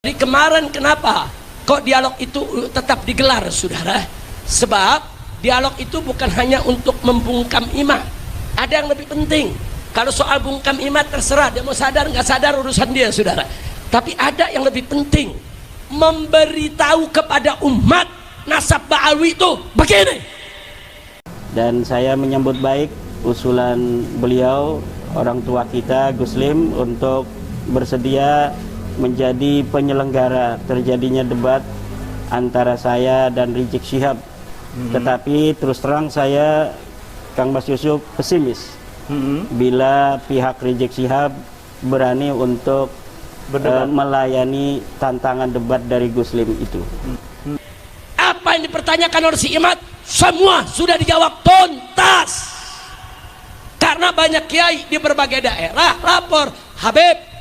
Jadi kemarin kenapa kok dialog itu tetap digelar, saudara? Sebab dialog itu bukan hanya untuk membungkam iman. Ada yang lebih penting. Kalau soal bungkam iman terserah, dia mau sadar nggak sadar urusan dia, saudara. Tapi ada yang lebih penting, memberitahu kepada umat nasab Ba'alwi itu begini. Dan saya menyambut baik usulan beliau, orang tua kita Gus Lim, untuk bersedia menjadi penyelenggara terjadinya debat antara saya dan Rizik Syihab. Tetapi terus terang saya, Kang Mas Yusuf, pesimis bila pihak Rizik Syihab berani untuk melayani tantangan debat dari Gus Lim itu. Apa yang dipertanyakan oleh si Imad semua sudah dijawab tuntas. Karena banyak kiai di berbagai daerah lapor, Habib,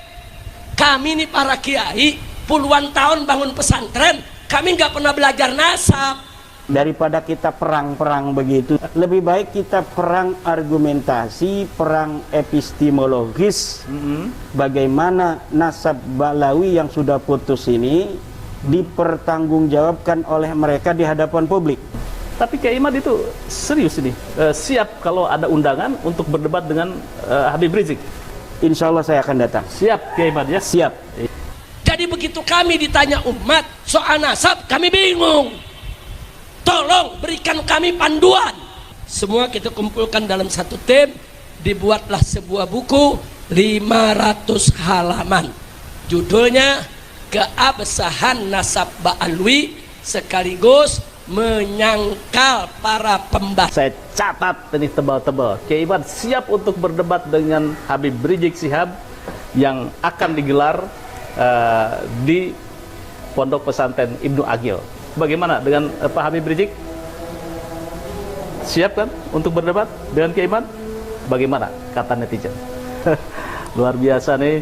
kami ini para kiai puluhan tahun bangun pesantren, kami nggak pernah belajar nasab. Daripada kita perang-perang begitu, lebih baik kita perang argumentasi, perang epistemologis. Bagaimana nasab Ba'alwi yang sudah putus ini dipertanggungjawabkan oleh mereka di hadapan publik. Tapi Kiai Imad itu serius ini, siap kalau ada undangan untuk berdebat dengan Habib Rizik. Insya Allah saya akan datang. Siap Kiai Imad ya? Siap. Jadi begitu kami ditanya umat soal nasab, kami bingung. Tolong berikan kami panduan. Semua kita kumpulkan dalam satu tim, dibuatlah sebuah buku 500 halaman. Judulnya Keabsahan Nasab Ba'alwi, sekaligus menyangkal para pembaca. Saya catat ini tebal-tebal. Kiai Imad siap untuk berdebat dengan Habib Rizik Syihab yang akan digelar di Pondok Pesantren Ibnu Aqil. Bagaimana dengan Pak Habib Rizik? Siap kan untuk berdebat dengan Kiai Imad? Bagaimana kata netizen? Luar biasa nih.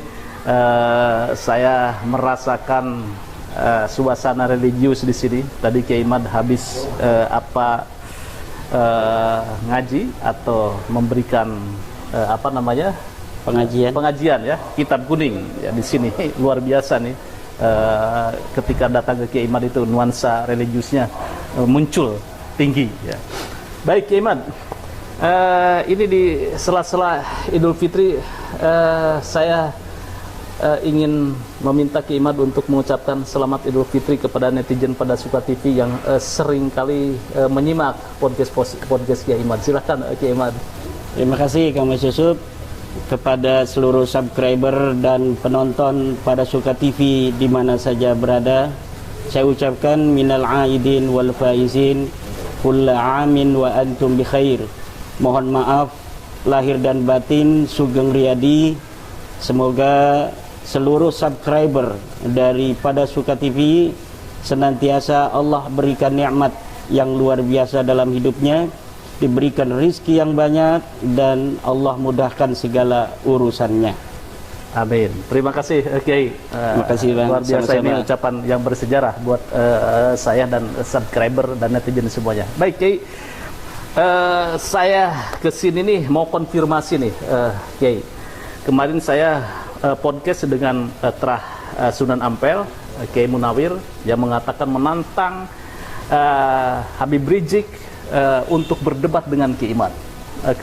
Saya merasakan suasana religius di sini. Tadi Kiai Imad habis ngaji atau memberikan pengajian ya, kitab kuning ya di sini. Luar biasa nih. Ketika datang ke Kiai Imad itu nuansa religiusnya muncul tinggi ya. Baik Kiai Imad, ini di sela-sela Idul Fitri saya ingin meminta Kiai Imad untuk mengucapkan selamat Idul Fitri kepada netizen pada Suka TV yang sering kali menyimak podcast Kiai Imad. Silahkan Kiai Imad. Terima kasih Kang Mas Yusuf. Kepada seluruh subscriber dan penonton pada Suka TV di mana saja berada, saya ucapkan minal aidin wal faizin kulla amin wa antum bi khair. Mohon maaf lahir dan batin sugeng riyadi. Semoga seluruh subscriber daripada Suka TV senantiasa Allah berikan nikmat yang luar biasa dalam hidupnya, diberikan rizki yang banyak, dan Allah mudahkan segala urusannya. Amin. Terima kasih Kiai. Terima kasih Bang. Luar biasa. Sama-sama. Ini ucapan yang bersejarah buat saya dan subscriber dan netizen semuanya. Baik Kiai, saya kesini nih mau konfirmasi nih Kiai. Kemarin saya podcast dengan Terah Sunan Ampel, Kiai Munawir, yang mengatakan menantang Habib Rizik untuk berdebat dengan Kiai Imad.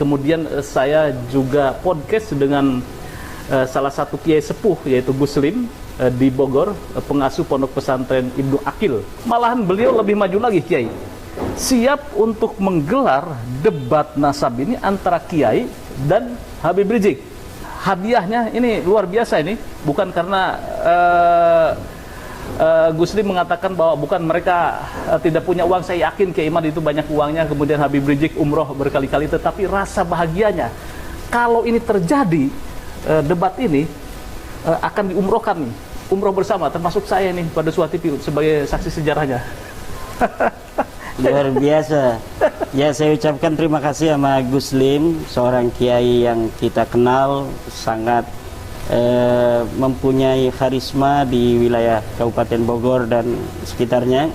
Kemudian saya juga podcast dengan salah satu kiai sepuh yaitu Gus Lim di Bogor, pengasuh Pondok Pesantren Ibnu Aqil. Malahan beliau lebih maju lagi Kiai. Siap untuk menggelar debat nasab ini antara Kiai dan Habib Rizik. Hadiahnya ini luar biasa ini, bukan karena Gus Lim mengatakan bahwa bukan mereka tidak punya uang. Saya yakin Kiai Imad itu banyak uangnya, kemudian Habib Rizik umroh berkali-kali, tetapi rasa bahagianya kalau ini terjadi, debat ini akan diumrohkan nih, umroh bersama, termasuk saya nih pada Suka TV sebagai saksi sejarahnya. Luar biasa. Ya, saya ucapkan terima kasih sama Gus Lim, seorang kiai yang kita kenal sangat mempunyai karisma di wilayah Kabupaten Bogor dan sekitarnya.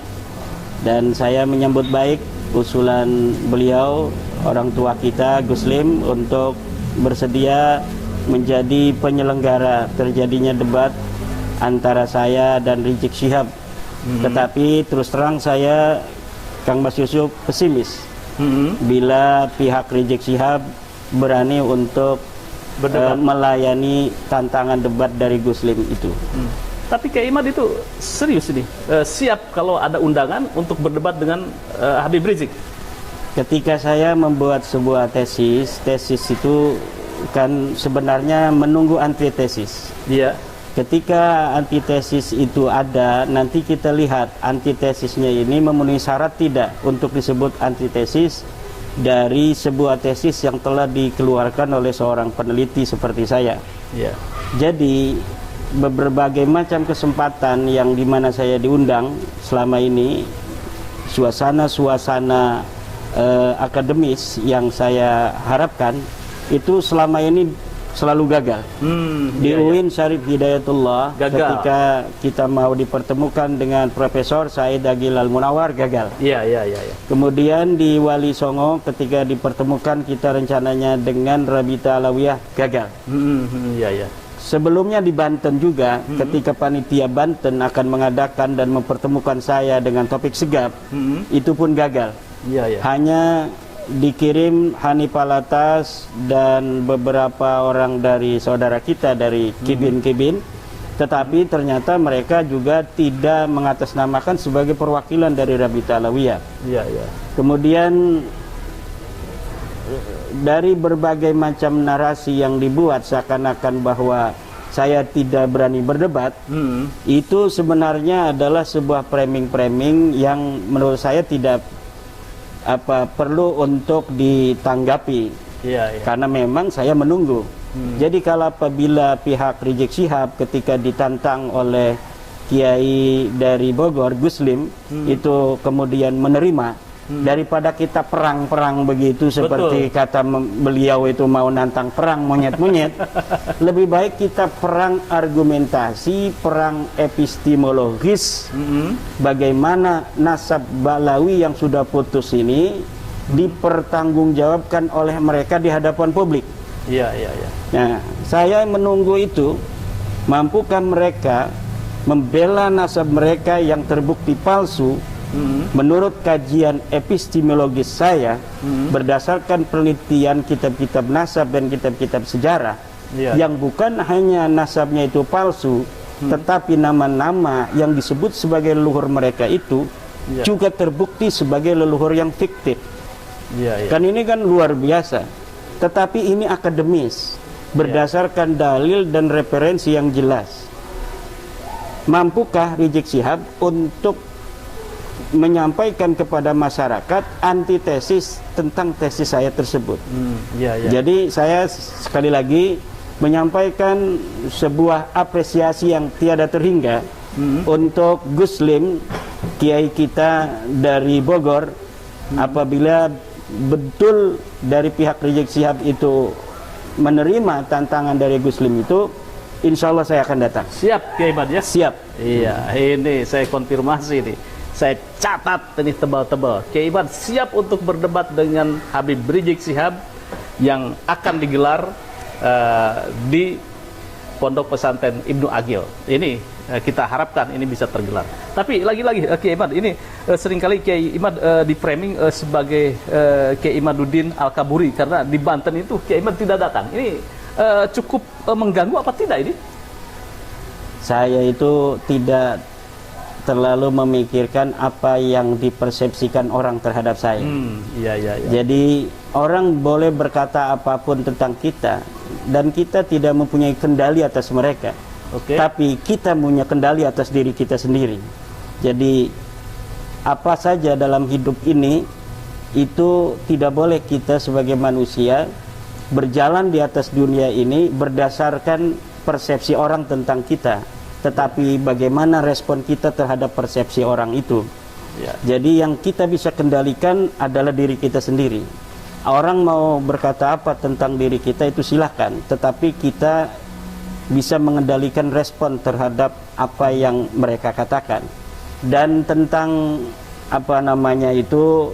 Dan saya menyambut baik usulan beliau, orang tua kita Gus Lim, untuk bersedia menjadi penyelenggara terjadinya debat antara saya dan Rizik Syihab. Tetapi terus terang saya, Kang Mas Yusuf, pesimis bila pihak Rizik Syihab berani untuk melayani tantangan debat dari Guslim itu. Tapi Kiai Imad itu serius ini, siap kalau ada undangan untuk berdebat dengan Habib Rizik. Ketika saya membuat sebuah tesis itu kan sebenarnya menunggu antitesis. Iya. Ketika antitesis itu ada, nanti kita lihat antitesisnya ini memenuhi syarat tidak untuk disebut antitesis dari sebuah tesis yang telah dikeluarkan oleh seorang peneliti seperti saya. Iya. Jadi berbagai macam kesempatan yang dimana saya diundang selama ini, suasana-suasana akademis yang saya harapkan itu selama ini selalu gagal. Di UIN Syarif Hidayatullah gagal. Ketika kita mau dipertemukan dengan Profesor Said Agil Al-Munawar, gagal. Iya. Kemudian di Wali Songo ketika dipertemukan kita rencananya dengan Rabita Alawiyah, gagal. Iya. Sebelumnya di Banten juga ketika panitia Banten akan mengadakan dan mempertemukan saya dengan Topik Segaf, itu pun gagal. Iya. Hanya dikirim Hanifah Latas dan beberapa orang dari saudara kita dari Kibin, tetapi ternyata mereka juga tidak mengatasnamakan sebagai perwakilan dari Rabita Alawiyah. Iya. Kemudian dari berbagai macam narasi yang dibuat seakan-akan bahwa saya tidak berani berdebat, itu sebenarnya adalah sebuah framing-framing yang menurut saya tidak perlu untuk ditanggapi. Iya. Karena memang saya menunggu. Jadi kalau apabila pihak Rizik Syihab ketika ditantang oleh Kiai dari Bogor, Guslim, itu kemudian menerima, daripada kita perang-perang begitu seperti kata beliau itu mau nantang perang monyet-monyet, lebih baik kita perang argumentasi, perang epistemologis, bagaimana nasab Balawi yang sudah putus ini dipertanggungjawabkan oleh mereka di hadapan publik. Iya. Nah, saya menunggu itu, mampukah mereka membela nasab mereka yang terbukti palsu menurut kajian epistemologis saya, berdasarkan penelitian kitab-kitab nasab dan kitab-kitab sejarah, yang bukan hanya nasabnya itu palsu, tetapi nama-nama yang disebut sebagai leluhur mereka itu juga terbukti sebagai leluhur yang fiktif. Kan ini kan luar biasa. Tetapi ini akademis, berdasarkan dalil dan referensi yang jelas. Mampukah Rizik Syihab untuk menyampaikan kepada masyarakat antitesis tentang tesis saya tersebut? Jadi saya sekali lagi menyampaikan sebuah apresiasi yang tiada terhingga untuk Guslim, Kiai kita dari Bogor. Apabila betul dari pihak Rizik Syihab itu menerima tantangan dari Guslim itu, insya Allah saya akan datang. Siap Kiai Imad ya? Siap. Iya, ini saya konfirmasi nih. Saya catat ini tebal-tebal. Kiai Imad siap untuk berdebat dengan Habib Rizik Syihab yang akan digelar di Pondok Pesantren Ibnu Agil. Ini kita harapkan ini bisa tergelar. Tapi lagi-lagi Kiai Imad ini seringkali Kiai Imad di framing sebagai Kiai Imaduddin Al-Kaburi karena di Banten itu Kiai Imad tidak datang. Ini cukup mengganggu apa tidak ini? Saya itu tidak terlalu memikirkan apa yang dipersepsikan orang terhadap saya. Iya. Jadi orang boleh berkata apapun tentang kita dan kita tidak mempunyai kendali atas mereka. Tapi kita punya kendali atas diri kita sendiri. Jadi apa saja dalam hidup ini itu tidak boleh kita sebagai manusia berjalan di atas dunia ini berdasarkan persepsi orang tentang kita, tetapi bagaimana respon kita terhadap persepsi orang itu. Jadi yang kita bisa kendalikan adalah diri kita sendiri. Orang mau berkata apa tentang diri kita itu silahkan, tetapi kita bisa mengendalikan respon terhadap apa yang mereka katakan. Dan tentang apa namanya itu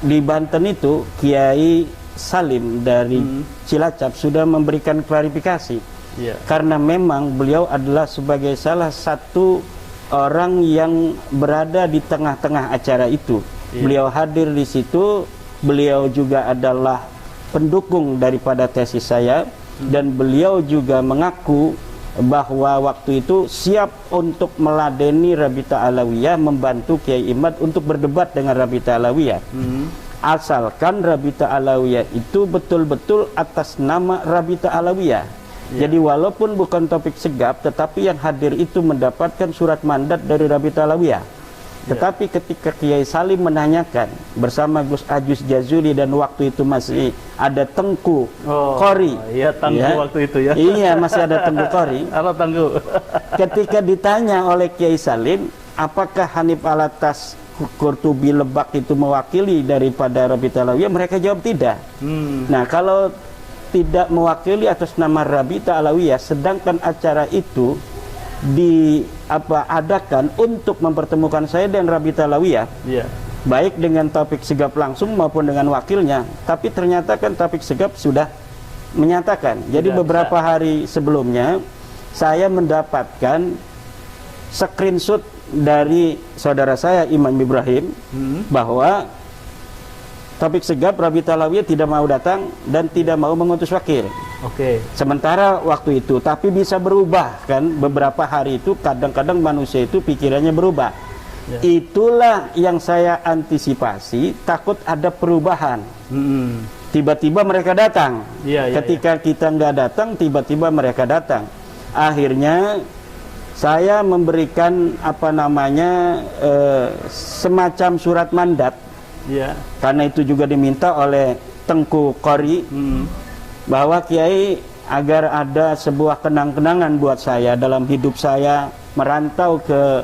di Banten itu Kiai Salim dari Cilacap sudah memberikan klarifikasi Iya. karena memang beliau adalah sebagai salah satu orang yang berada di tengah-tengah acara itu. Iya. Beliau hadir di situ, beliau juga adalah pendukung daripada tesis saya, dan beliau juga mengaku bahwa waktu itu siap untuk meladeni Rabita Alawiyah, membantu Kiai Imad untuk berdebat dengan Rabita Alawiyah. Asalkan Rabita Alawiyah itu betul-betul atas nama Rabita Alawiyah. Jadi walaupun bukan topik segap, tetapi yang hadir itu mendapatkan surat mandat dari Rabita Alawiyah. Tetapi ketika Kiai Salim menanyakan bersama Gus Ajus Jazuli, dan waktu itu masih ada Tengku Qori. Iya, Tengku waktu itu ya. Iya, masih ada Tengku Qori. Halo Tengku. Ketika ditanya oleh Kiai Salim, apakah Hanif Alatas Qurtubi Lebak itu mewakili daripada Rabita Alawiyah, mereka jawab tidak. Nah, kalau tidak mewakili atas nama Rabita Alawiyah, sedangkan acara itu adakan untuk mempertemukan saya dan Rabita Alawiyah, baik dengan Taufik Segap langsung maupun dengan wakilnya, tapi ternyata kan Taufik Segap sudah menyatakan. Jadi beberapa hari sebelumnya saya mendapatkan screenshot dari saudara saya Imam Ibrahim bahwa Taufik Segap, Rabita Alawiyah tidak mau datang dan tidak mau mengutus wakil. Sementara waktu itu, tapi bisa berubah kan, beberapa hari itu kadang-kadang manusia itu pikirannya berubah. Itulah yang saya antisipasi, takut ada perubahan. Tiba-tiba mereka datang. Ketika kita nggak datang, tiba-tiba mereka datang. Akhirnya saya memberikan semacam surat mandat. Karena itu juga diminta oleh Tengku Qori, bahwa Kiai agar ada sebuah kenang-kenangan buat saya dalam hidup saya merantau ke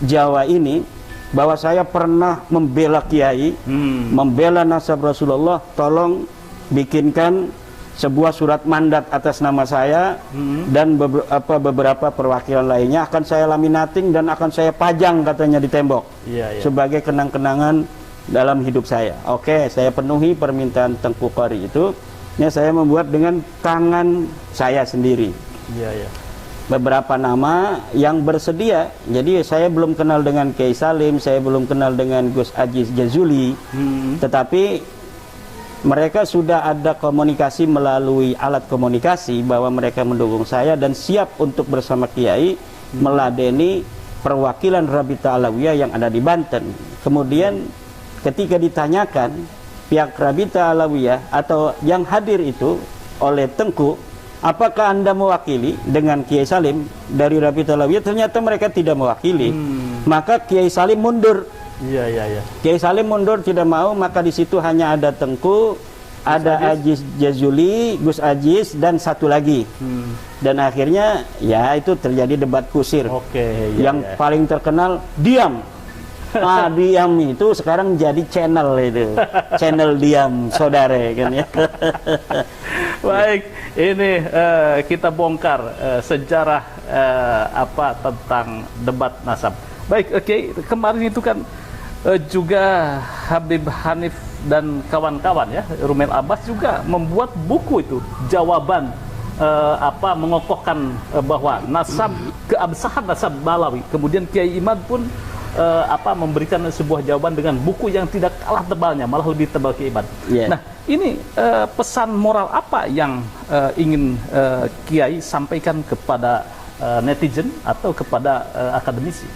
Jawa ini, bahwa saya pernah membela Kiai, membela nasab Rasulullah. Tolong bikinkan sebuah surat mandat atas nama saya, dan beberapa perwakilan lainnya akan saya laminating dan akan saya pajang katanya di tembok sebagai kenang-kenangan dalam hidup saya. Oke, saya penuhi permintaan Tengku Qori itu. Ini saya membuat dengan tangan saya sendiri. Beberapa nama yang bersedia. Jadi saya belum kenal dengan Kiai Salim, saya belum kenal dengan Gus Ajis Jazuli, tetapi mereka sudah ada komunikasi melalui alat komunikasi bahwa mereka mendukung saya dan siap untuk bersama Kiai meladeni perwakilan Rabita Alawiyah yang ada di Banten. Kemudian ketika ditanyakan pihak Rabita Alawiyah atau yang hadir itu oleh Tengku, apakah Anda mewakili dengan Kiai Salim dari Rabita Alawiyah, ternyata mereka tidak mewakili. Maka Kiai Salim mundur. Kiai Salim mundur, tidak mau, maka di situ hanya ada Tengku, ada Ajis Jazuli, Gus Ajis, dan satu lagi. Dan akhirnya ya itu terjadi debat kusir. Yang paling terkenal diam. Diam itu sekarang jadi channel itu, channel diam saudara kan ya. Baik, ini kita bongkar sejarah tentang debat nasab. Baik, kemarin itu kan juga Habib Hanif dan kawan-kawan ya, Rumel Abbas juga membuat buku itu, jawaban mengokohkan bahwa nasab, keabsahan nasab Balawi. Kemudian Kiai Imad pun memberikan sebuah jawaban dengan buku yang tidak kalah tebalnya, malah lebih tebal Kiai Imad. Nah, ini pesan moral apa yang ingin Kiai sampaikan kepada netizen atau kepada akademisi?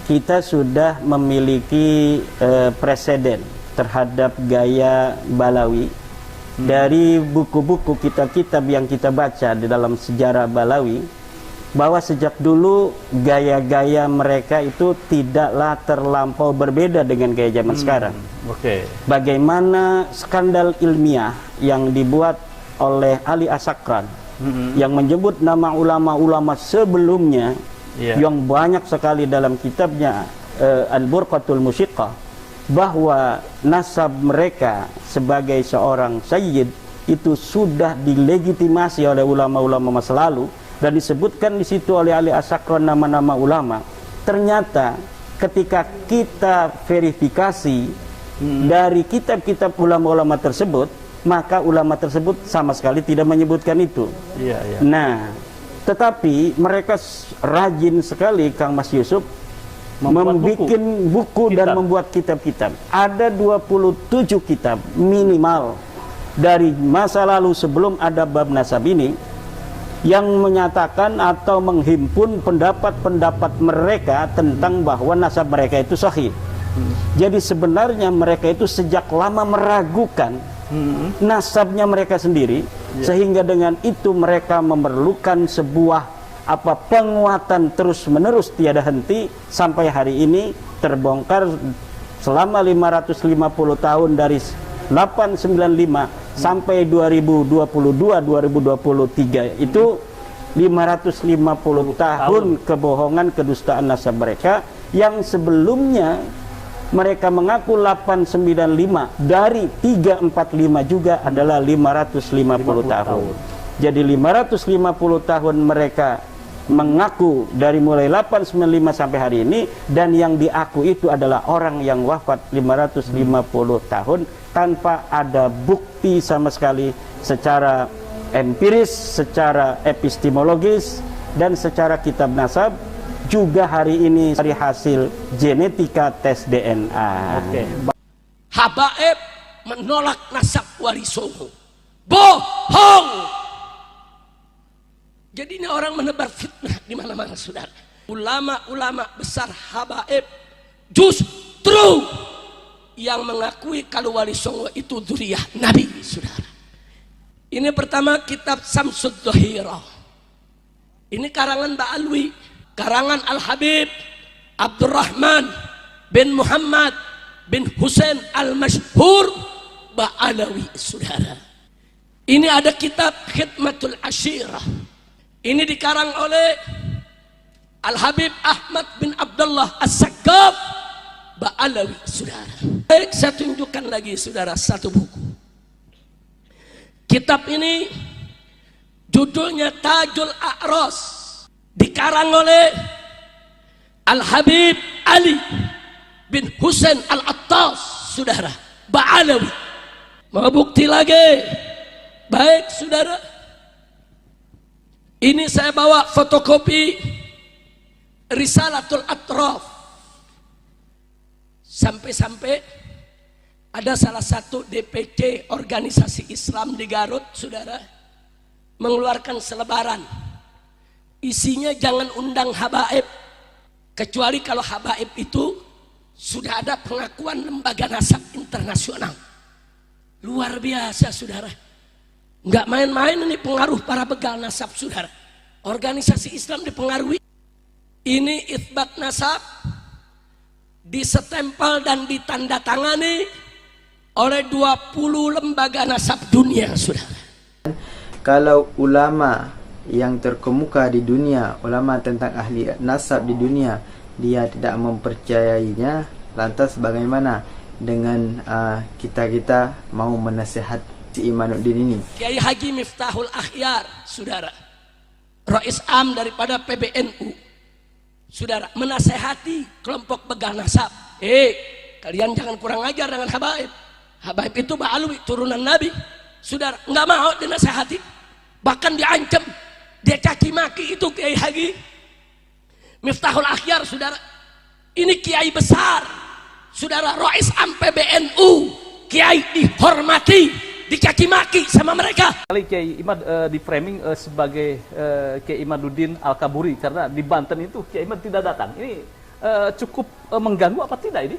Kita sudah memiliki preseden terhadap gaya Balawi dari buku-buku kitab-kitab yang kita baca di dalam sejarah Balawi, bahwa sejak dulu gaya-gaya mereka itu tidaklah terlampau berbeda dengan gaya zaman sekarang. Bagaimana skandal ilmiah yang dibuat oleh Ali Asakran yang menyebut nama ulama-ulama sebelumnya, yang banyak sekali dalam kitabnya Al-Burqatul Musyiqah, bahwa nasab mereka sebagai seorang sayyid itu sudah dilegitimasi oleh ulama-ulama masa lalu, dan disebutkan di situ oleh Ali Asakron nama-nama ulama. Ternyata ketika kita verifikasi dari kitab-kitab ulama-ulama tersebut, maka ulama tersebut sama sekali tidak menyebutkan itu. Iya, iya. Nah, tetapi mereka rajin sekali, Kang Mas Yusuf, membuat buku dan membuat kitab-kitab. Ada 27 kitab minimal dari masa lalu sebelum ada bab nasab ini, yang menyatakan atau menghimpun pendapat-pendapat mereka tentang bahwa nasab mereka itu sahih. Jadi sebenarnya mereka itu sejak lama meragukan nasabnya mereka sendiri, sehingga dengan itu mereka memerlukan sebuah penguatan terus-menerus tiada henti sampai hari ini terbongkar selama 550 tahun dari 895 sampai 2022-2023 itu 550 tahun kebohongan kedustaan nasab mereka, yang sebelumnya mereka mengaku 895, dari 345 juga adalah 550 tahun. Jadi 550 tahun mereka mengaku dari mulai 895 sampai hari ini, dan yang diaku itu adalah orang yang wafat 550 tahun tanpa ada bukti sama sekali secara empiris, secara epistemologis, dan secara kitab nasab. Juga hari ini dari hasil genetika tes DNA. Habaib menolak nasab Wali Songo. Bohong. Jadi ini orang menebar fitnah di mana-mana, saudara. Ulama-ulama besar habaib justru yang mengakui kalau Wali Songo itu dzurriyyah Nabi, saudara. Ini pertama kitab Samsud Dhahirah. Ini karangan Ba'alwi. Karangan Al-Habib Abdurrahman bin Muhammad bin Husain Al-Mashhur Ba'alawi, saudara. Ini ada kitab Khidmatul Ashirah. Ini dikarang oleh Al-Habib Ahmad bin Abdullah As-Saqqaf Ba'alawi, saudara. Baik, saya tunjukkan lagi, saudara, satu buku. Kitab ini judulnya Tajul A'ras, dikarang oleh Al-Habib Ali bin Husain Al-Attas, saudara, Ba'alawi. Mau bukti lagi? Baik, saudara, ini saya bawa fotokopi Risalatul Atraf. Sampai-sampai ada salah satu DPC organisasi Islam di Garut, saudara, mengeluarkan selebaran. Isinya jangan undang habaib, kecuali kalau habaib itu sudah ada pengakuan lembaga nasab internasional. Luar biasa, saudara. Nggak main-main ini pengaruh para begal nasab, saudara. Organisasi Islam dipengaruhi. Ini itsbat nasab disetempel dan ditandatangani oleh 20 lembaga nasab dunia, saudara. Kalau ulama yang terkemuka di dunia, ulama tentang ahli nasab di dunia, dia tidak mempercayainya, lantas bagaimana dengan kita mau menasihati Imanuddin ini? Kiai Haji Miftahul Akhyar, saudara, Rais Am daripada PBNU, saudara, menasehati kelompok begal nasab. Kalian jangan kurang ajar dengan habaib. Habaib itu Ba'alwi, turunan Nabi, saudara. Nggak mau dinasehati, bahkan diancam. Dia caci maki itu Kiai Haji Miftahul Akhyar, saudara. Ini kiai besar, saudara, Rais Am PBNU, kiai dihormati, dicaci maki sama mereka. Kali Kiai Imad di framing sebagai Kiai Imaduddin Al-Kaburi, karena di Banten itu Kiai Imad tidak datang. Ini cukup mengganggu apa tidak ini?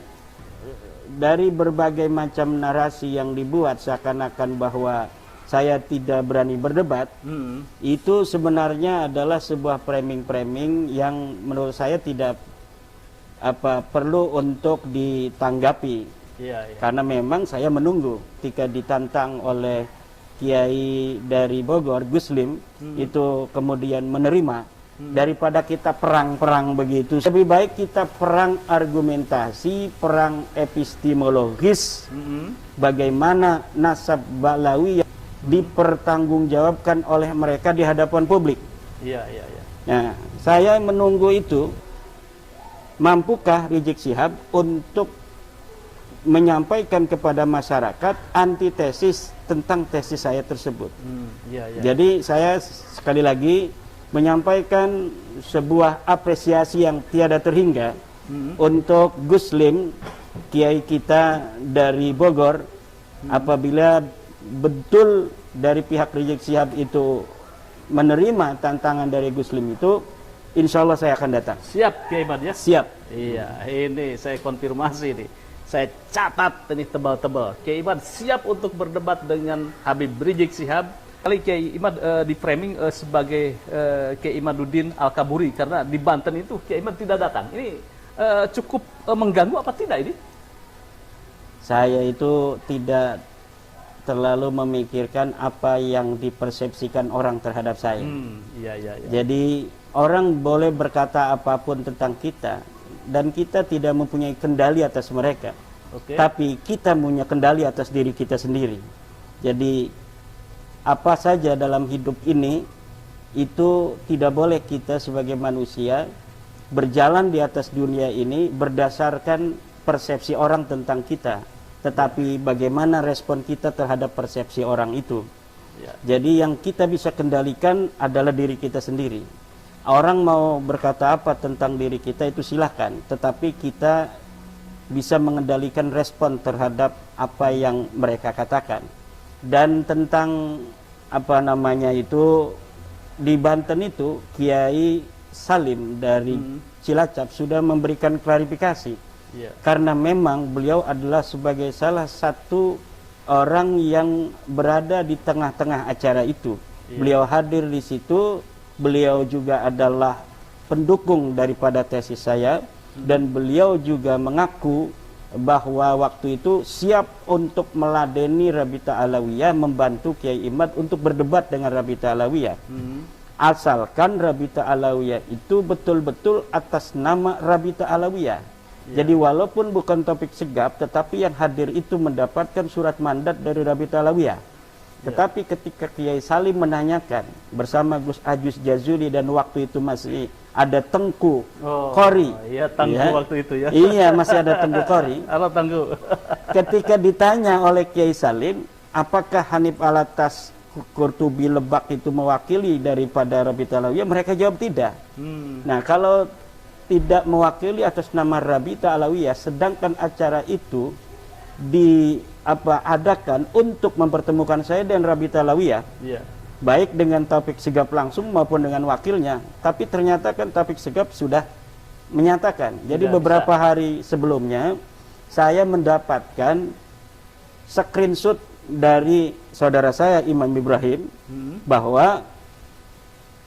Dari berbagai macam narasi yang dibuat seakan-akan bahwa saya tidak berani berdebat, itu sebenarnya adalah sebuah framing-framing yang menurut saya tidak perlu untuk ditanggapi. Karena memang saya menunggu ketika ditantang oleh Kiai dari Bogor, Guslim, itu kemudian menerima. Daripada kita perang-perang begitu, lebih baik kita perang argumentasi, perang epistemologis, bagaimana nasab Ba'alawi dipertanggungjawabkan oleh mereka di hadapan publik. Nah, saya menunggu itu. Mampukah Rizik Syihab untuk menyampaikan kepada masyarakat antitesis tentang tesis saya tersebut. Iya, iya. Jadi saya sekali lagi menyampaikan sebuah apresiasi yang tiada terhingga untuk Gus Lim, kiai kita dari Bogor. Apabila betul dari pihak Rizik Syihab itu menerima tantangan dari Gus Lim itu, insya Allah saya akan datang. Siap Kiai Imad ya? Siap. Iya, ini saya konfirmasi nih. Saya catat ini tebal-tebal. Kiai Imad siap untuk berdebat dengan Habib Rizik Syihab. Kali Kiai Imad di framing sebagai Kiai Imaduddin Al-Kaburi, karena di Banten itu Kiai Imad tidak datang. Ini cukup mengganggu apa tidak ini? Saya itu tidak terlalu memikirkan apa yang dipersepsikan orang terhadap saya. Iya, iya, iya. Jadi orang boleh berkata apapun tentang kita, dan kita tidak mempunyai kendali atas mereka. Oke. Tapi kita punya kendali atas diri kita sendiri. Jadi apa saja dalam hidup ini itu tidak boleh kita sebagai manusia berjalan di atas dunia ini berdasarkan persepsi orang tentang kita, tetapi bagaimana respon kita terhadap persepsi orang itu. Ya. Jadi yang kita bisa kendalikan adalah diri kita sendiri. Orang mau berkata apa tentang diri kita itu silahkan, tetapi kita bisa mengendalikan respon terhadap apa yang mereka katakan. Dan tentang apa namanya itu, di Banten itu Kiai Salim dari Cilacap sudah memberikan klarifikasi. Iya. Karena memang beliau adalah sebagai salah satu orang yang berada di tengah-tengah acara itu. Beliau hadir di situ. Beliau juga adalah pendukung daripada tesis saya, dan beliau juga mengaku bahwa waktu itu siap untuk meladeni Rabita Alawiyah, membantu Kiai Imad untuk berdebat dengan Rabita Alawiyah. Asalkan Rabita Alawiyah itu betul-betul atas nama Rabita Alawiyah. Jadi walaupun bukan topik segap, tetapi yang hadir itu mendapatkan surat mandat dari Rabita Alawiyah. Tetapi ketika Kiai Salim menanyakan bersama Gus Ajus Jazuli, dan waktu itu masih ada Tengku Qori. Iya, Tengku waktu itu ya. Iya, masih ada Tengku Qori. Halo Tengku. Ketika ditanya oleh Kiai Salim, apakah Hanif Alatas Qurtubi Lebak itu mewakili daripada Rabita Alawiyah, mereka jawab tidak. Nah, kalau tidak mewakili atas nama Rabita Alawiyah, sedangkan acara itu adakan untuk mempertemukan saya dan Rabita Alawiyah, baik dengan Taufik Sigap langsung maupun dengan wakilnya, tapi ternyata kan Taufik Sigap sudah menyatakan. Jadi beberapa hari sebelumnya saya mendapatkan screenshot dari saudara saya Imam Ibrahim bahwa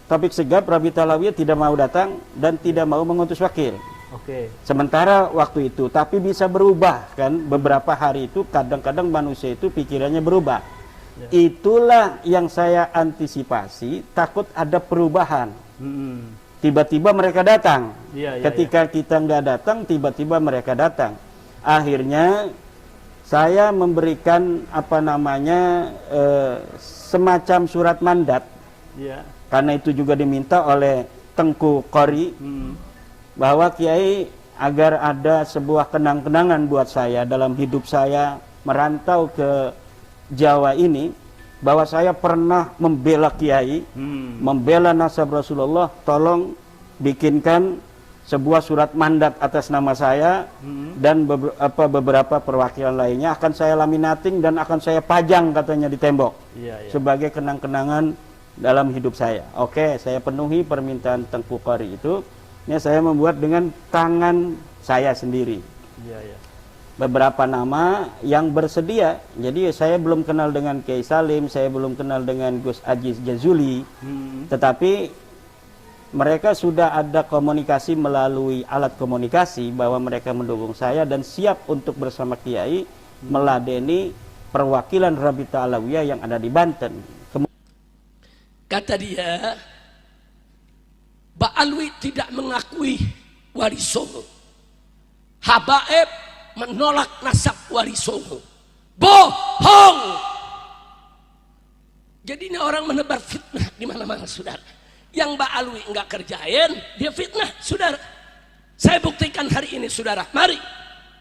Taufik Sigap, Rabita Alawiyah tidak mau datang dan tidak mau mengutus wakil. Oke. Sementara waktu itu, tapi bisa berubah kan, beberapa hari itu kadang-kadang manusia itu pikirannya berubah. Itulah yang saya antisipasi, takut ada perubahan. Tiba-tiba mereka datang. Ketika kita nggak datang, tiba-tiba mereka datang. Akhirnya saya memberikan apa namanya semacam surat mandat. Karena itu juga diminta oleh Tengku Qori, bahwa Kiai agar ada sebuah kenang-kenangan buat saya dalam hidup saya merantau ke Jawa ini, bahwa saya pernah membela Kiai, membela nasab Rasulullah. Tolong bikinkan sebuah surat mandat atas nama saya dan beberapa perwakilan lainnya, akan saya laminating dan akan saya pajang katanya di tembok sebagai kenang-kenangan dalam hidup saya. Oke, saya penuhi permintaan Tengku Qori itu. Ini saya membuat dengan tangan saya sendiri. Beberapa nama yang bersedia. Jadi saya belum kenal dengan Kiai Salim, saya belum kenal dengan Gus Ajis Jazuli, tetapi mereka sudah ada komunikasi melalui alat komunikasi bahwa mereka mendukung saya dan siap untuk bersama Kiai meladeni perwakilan Rabita Alawiyah yang ada di Banten. Kata dia, Mbak Alwi tidak mengakui Wali Songo. Habaib menolak nasab Wali Songo. Bohong. Jadi ini orang menebar fitnah di mana-mana, saudara. Yang Mbak Alwi enggak kerjain, dia fitnah, saudara. Saya buktikan hari ini, saudara. Mari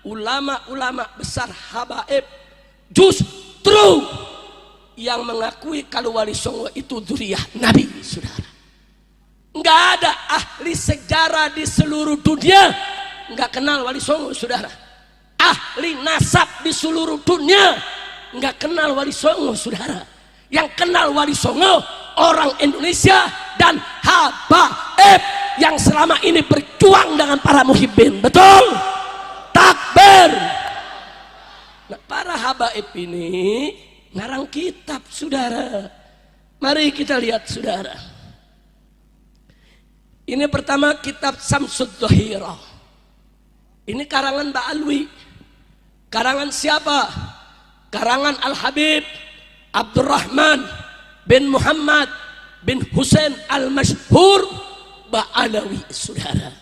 ulama-ulama besar habaib justru yang mengakui kalau Wali Songo itu dzurriyyah Nabi, saudara. Nggak ada ahli sejarah di seluruh dunia nggak kenal Wali Songo, saudara. Ahli nasab di seluruh dunia nggak kenal Wali Songo, saudara. Yang kenal Wali Songo orang Indonesia dan habaib yang selama ini berjuang dengan para muhibbin. Betul? Takbir. Nah, para habaib ini ngarang kitab, saudara. Mari kita lihat, saudara. Ini pertama kitab Samsud Dhahirah. Ini karangan Ba'alwi. Karangan siapa? Karangan Al-Habib Abdurrahman bin Muhammad bin Husain Al-Mashhur Ba'alawi, saudara.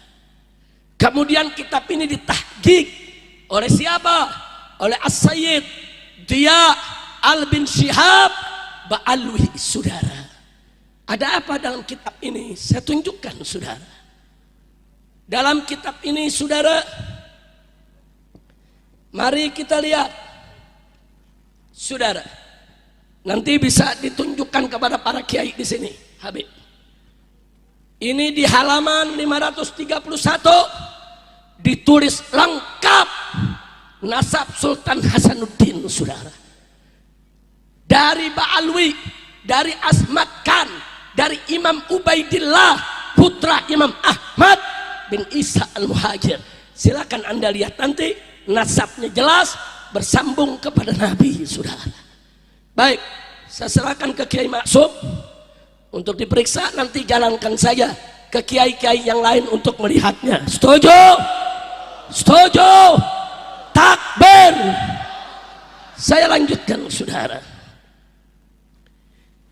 Kemudian kitab ini ditahqiq oleh siapa? Oleh As-Sayyid Diya Al-bin Syihab Ba'alwi, saudara. Ada apa dalam kitab ini? Saya tunjukkan, saudara. Dalam kitab ini, saudara, mari kita lihat, saudara. Nanti bisa ditunjukkan kepada para kiai di sini, Habib. Ini di halaman 531 ditulis lengkap nasab Sultan Hasanuddin, saudara. Dari Ba'alwi, dari Asmat Khan, dari Imam Ubaidillah putra Imam Ahmad bin Isa Al-Muhajir. Silakan Anda lihat nanti, nasabnya jelas bersambung kepada Nabi, saudara. Baik, saya serahkan ke Kiai Maksum untuk diperiksa, nanti jalankan saja ke kiai-kiai yang lain untuk melihatnya. Setuju? Setuju? Takbir. Saya lanjutkan, saudara.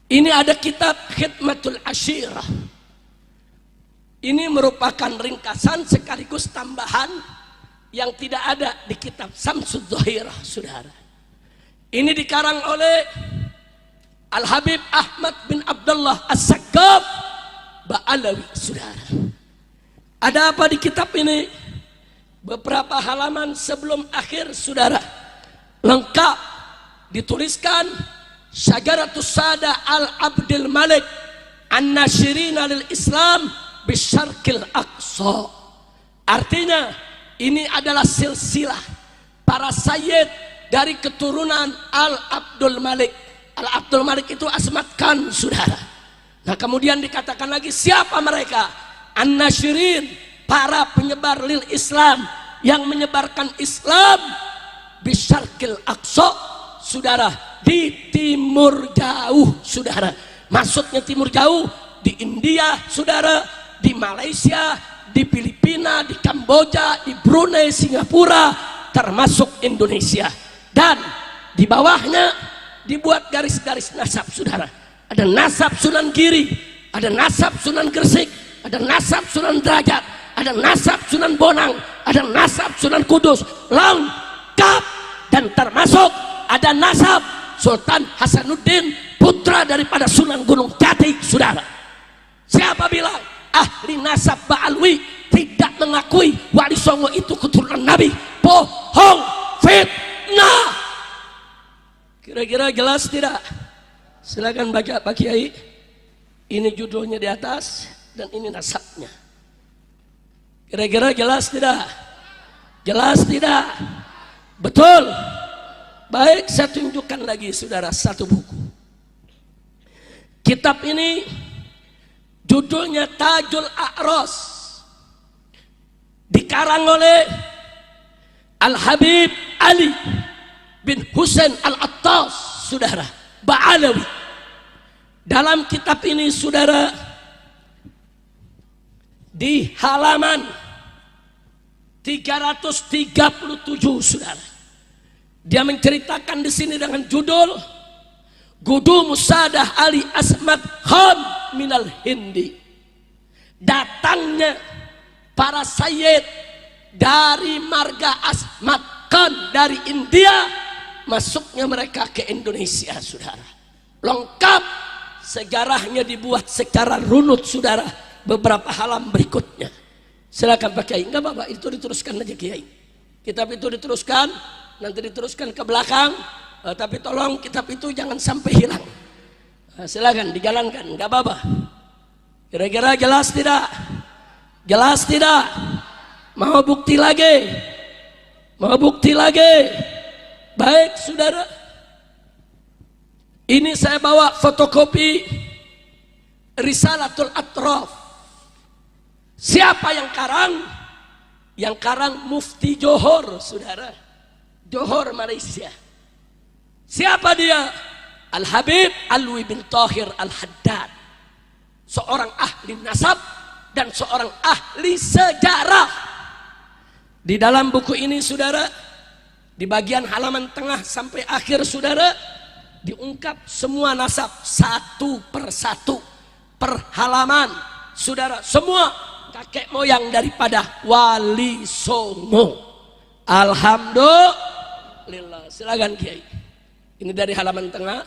Ini ada kitab Khidmatul Ashirah. Ini merupakan ringkasan sekaligus tambahan yang tidak ada di kitab Samsud Dhahirah, saudara. Ini dikarang oleh Al-Habib Ahmad bin Abdullah As-Saqqaf Ba'alawi, saudara. Ada apa di kitab ini? Beberapa halaman sebelum akhir, saudara, lengkap dituliskan Syajaratus Sada Al-Abdil Malik An-Nashirina lil Islam Bisyarqil Aqsa. Artinya ini adalah silsilah para sayyid dari keturunan Al-Abdul Malik. Al-Abdul Malik itu Asmat Khan, saudara. Nah, kemudian dikatakan lagi siapa mereka? An-Nashirin, para penyebar lil Islam yang menyebarkan Islam Bisyarqil Aqsa, saudara, di timur jauh, saudara. Maksudnya timur jauh di India, saudara, di Malaysia, di Filipina, di Kamboja, di Brunei, Singapura, termasuk Indonesia. Dan di bawahnya dibuat garis-garis nasab, saudara. Ada nasab Sunan Giri, ada nasab Sunan Gresik, ada nasab Sunan Derajat, ada nasab Sunan Bonang, ada nasab Sunan Kudus, lengkap. Dan termasuk ada nasab Sultan Hasanuddin, putra daripada Sunan Gunung Jati, saudara. Siapa bilang ahli nasab Ba'alwi tidak mengakui Wali Songo itu keturunan Nabi? Bohong, fitnah. Kira-kira jelas tidak? Silakan baca Pak Kiai. Ini judulnya di atas dan ini nasabnya. Kira-kira jelas tidak? Jelas tidak? Betul. Baik, saya tunjukkan lagi, saudara, satu buku. Kitab ini judulnya Tajul A'ros, dikarang oleh Al-Habib Ali bin Husain Al-Attas, saudara, Ba'alawi. Dalam kitab ini, saudara, di halaman 337, saudara, dia menceritakan di sini dengan judul Gudu Musadah Ali Asmat Khan Minal Hindi. Datangnya para sayyid dari marga Asmat Khan dari India, masuknya mereka ke Indonesia, saudara. Lengkap sejarahnya dibuat secara runut, saudara, beberapa halaman berikutnya. Silakan Pak Kiai. Enggak apa-apa, itu diteruskan aja Kiai. Kitab itu diteruskan, nanti diteruskan ke belakang, tapi tolong kitab itu jangan sampai hilang. Silakan dijalankan, nggak apa-apa. Kira-kira jelas tidak? Jelas tidak? Mau bukti lagi? Mau bukti lagi? Baik saudara, ini saya bawa fotokopi Risalatul Atraf. Siapa yang karang? Yang karang Mufti Johor, saudara. Johor, Malaysia. Siapa dia? Al-Habib Alwi bin Tahir Al-Haddad. Seorang ahli nasab dan seorang ahli sejarah. Di dalam buku ini, saudara, di bagian halaman tengah sampai akhir, saudara, diungkap semua nasab satu persatu per halaman, saudara, semua kakek moyang daripada Wali Songo. Alhamdulillah. Silakan Kiai. Ini dari halaman tengah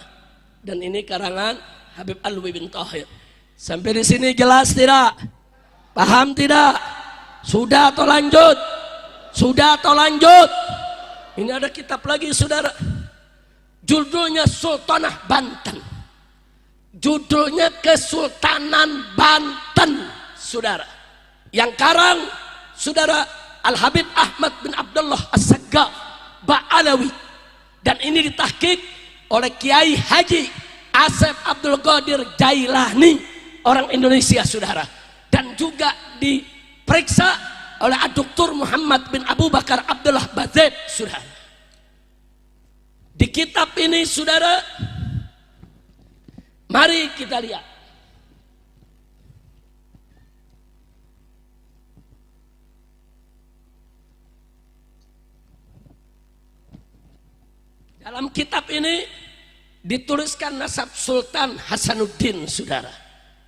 dan ini karangan Habib Alwi bin Tahir. Sampai di sini jelas tidak? Paham tidak? Sudah atau lanjut? Sudah atau lanjut? Ini ada kitab lagi, saudara. Judulnya Sultanah Banten. Judulnya Kesultanan Banten, saudara. Yang karang, saudara, Al-Habib Ahmad bin Abdullah As-Saggaf Ba'alawi. Dan ini ditahqiq oleh Kiai Haji Asep Abdul Qadir Jailani, orang Indonesia, saudara. Dan juga diperiksa oleh Dr. Muhammad bin Abu Bakar Abdullah Bazid, saudara. Di kitab ini, saudara, mari kita lihat. Dalam kitab ini dituliskan nasab Sultan Hasanuddin, saudara.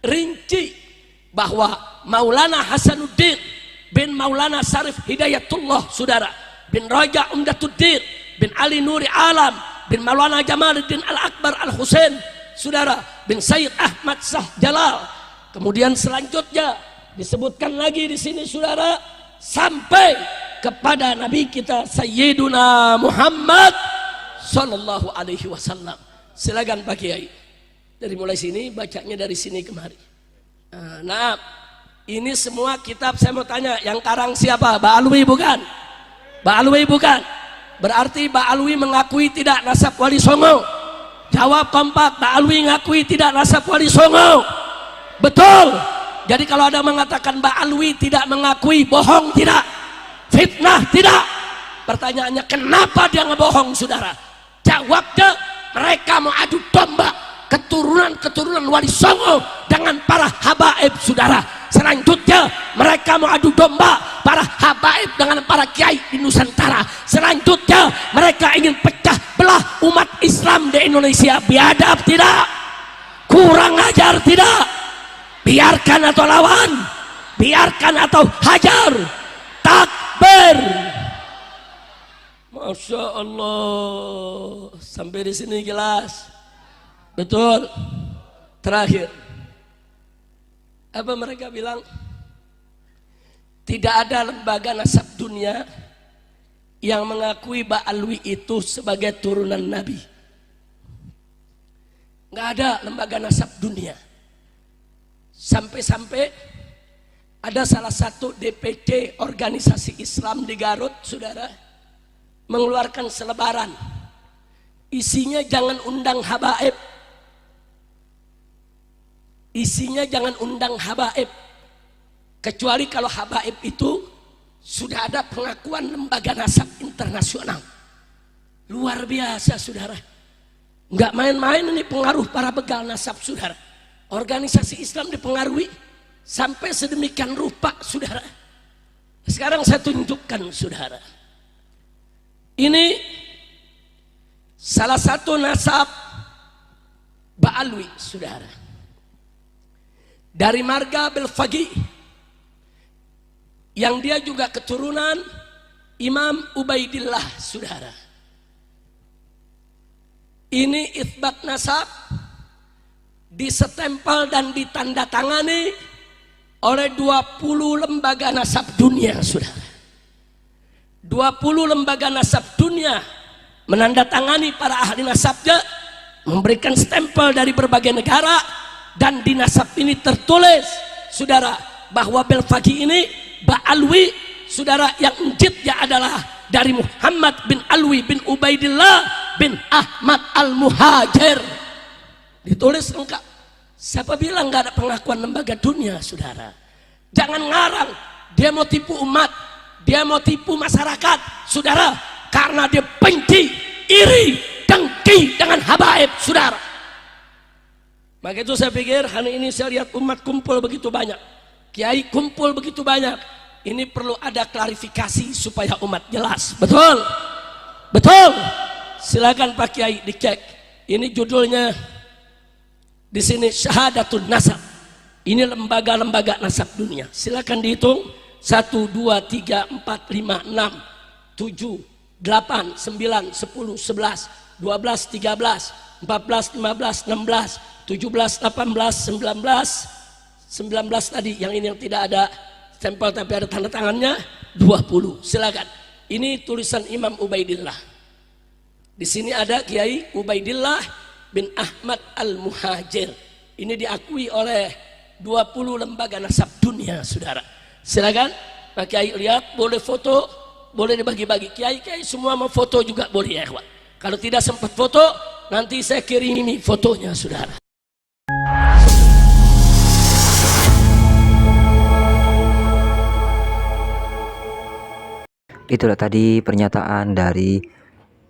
Rinci bahwa Maulana Hasanuddin bin Maulana Sarif Hidayatullah, saudara, bin Raja Umdatuddin bin Ali Nuri Alam bin Maulana Jamaluddin Al-Akbar Al-Husain, saudara, bin Sayyid Ahmad Shah Jalal. Kemudian selanjutnya disebutkan lagi di sini, saudara, sampai kepada Nabi kita Sayyiduna Muhammad Sallallahu Alaihi Wasallam. Silakan Pak Kiai. Dari mulai sini, bacanya dari sini kemari. Nah, ini semua kitab. Saya mau tanya, yang karang siapa? Mbak Alwi bukan? Mbak Alwi bukan? Berarti Mbak Alwi mengakui tidak nasab Wali Songo. Jawab kompak. Mbak Alwi mengakui tidak nasab Wali Songo. Betul. Jadi kalau ada mengatakan Mbak Alwi tidak mengakui, bohong tidak? Fitnah tidak? Pertanyaannya, kenapa dia ngebohong, saudara? Jawabnya, mereka mau adu domba keturunan Wali Songo dengan para habaib, saudara. Selanjutnya mereka mau adu domba para habaib dengan para kiai di Nusantara. Selanjutnya mereka ingin pecah belah umat Islam di Indonesia. Biadab tidak? Kurang ajar tidak? Biarkan atau lawan? Biarkan atau hajar? Takbir. Masya Allah. Sampai di sini jelas? Betul. Terakhir, apa mereka bilang? Tidak ada lembaga nasab dunia yang mengakui Mbak Alwi itu sebagai turunan Nabi. Nggak ada lembaga nasab dunia. Sampai-sampai ada salah satu DPC organisasi Islam di Garut, saudara, mengeluarkan selebaran. Isinya jangan undang habaib. Isinya jangan undang habaib. Kecuali kalau habaib itu sudah ada pengakuan lembaga nasab internasional. Luar biasa, saudara. Nggak main-main ini pengaruh para begal nasab, saudara. Organisasi Islam dipengaruhi sampai sedemikian rupa, saudara. Sekarang saya tunjukkan, saudara. Ini salah satu nasab Mbak Alwi, saudara. Dari marga Belfagi, yang dia juga keturunan Imam Ubaidillah, saudara. Ini itsbat nasab disetempel dan ditandatangani oleh 20 lembaga nasab dunia, saudara. 20 lembaga nasab dunia menandatangani para ahli nasabnya, memberikan stempel dari berbagai negara, dan di nasab ini tertulis, saudara, bahwa Belfaqih ini Ba'alwi, saudara, yang njitnya adalah dari Muhammad bin Alwi bin Ubaidillah bin Ahmad al-Muhajir. Ditulis lengkap. Siapa bilang nggak ada pengakuan lembaga dunia, saudara? Jangan ngarang, dia mau tipu umat, dia mau tipu masyarakat, saudara, karena dia benci, iri, dengki dengan habaib, saudara. Maka itu saya pikir hari ini saya lihat umat kumpul begitu banyak, kiai kumpul begitu banyak, ini perlu ada klarifikasi supaya umat jelas. Betul? Betul? Silakan Pak Kiai dicek. Ini judulnya di sini Syahadatul Nasab. Ini lembaga-lembaga nasab dunia. Silakan dihitung 1, 2, 3, 4, 5, 6, 7, 8, 9, 10, 11, 12, 13, 14, 15, 16, 17, 18, 19 tadi, yang ini yang tidak ada stempel tapi ada tanda tangannya 20. Silakan. Ini tulisan Imam Ubaidillah. Di sini ada Kiai Ubaidillah bin Ahmad al-Muhajir. Ini diakui oleh 20 lembaga nasab dunia, saudara. Silakan Pak Kiai lihat, boleh foto, boleh dibagi-bagi. Kiai semua mau foto juga boleh ya, ikhwan. Kalau tidak sempat foto, nanti saya kirimi fotonya, saudara. Itulah tadi pernyataan dari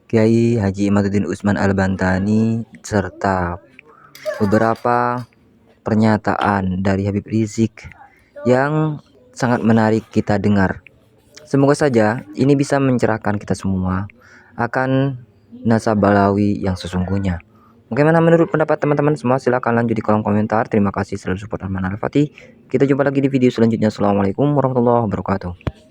Kiai Haji Imaduddin Utsman Al-Bantani serta beberapa pernyataan dari Habib Rizik yang sangat menarik kita dengar. Semoga saja ini bisa mencerahkan kita semua akan nasab Balawi yang sesungguhnya. Bagaimana menurut pendapat teman-teman semua? Silahkan lanjut di kolom komentar. Terima kasih selalu support Arman Al-Fatih. Kita jumpa lagi di video selanjutnya. Assalamualaikum warahmatullahi wabarakatuh.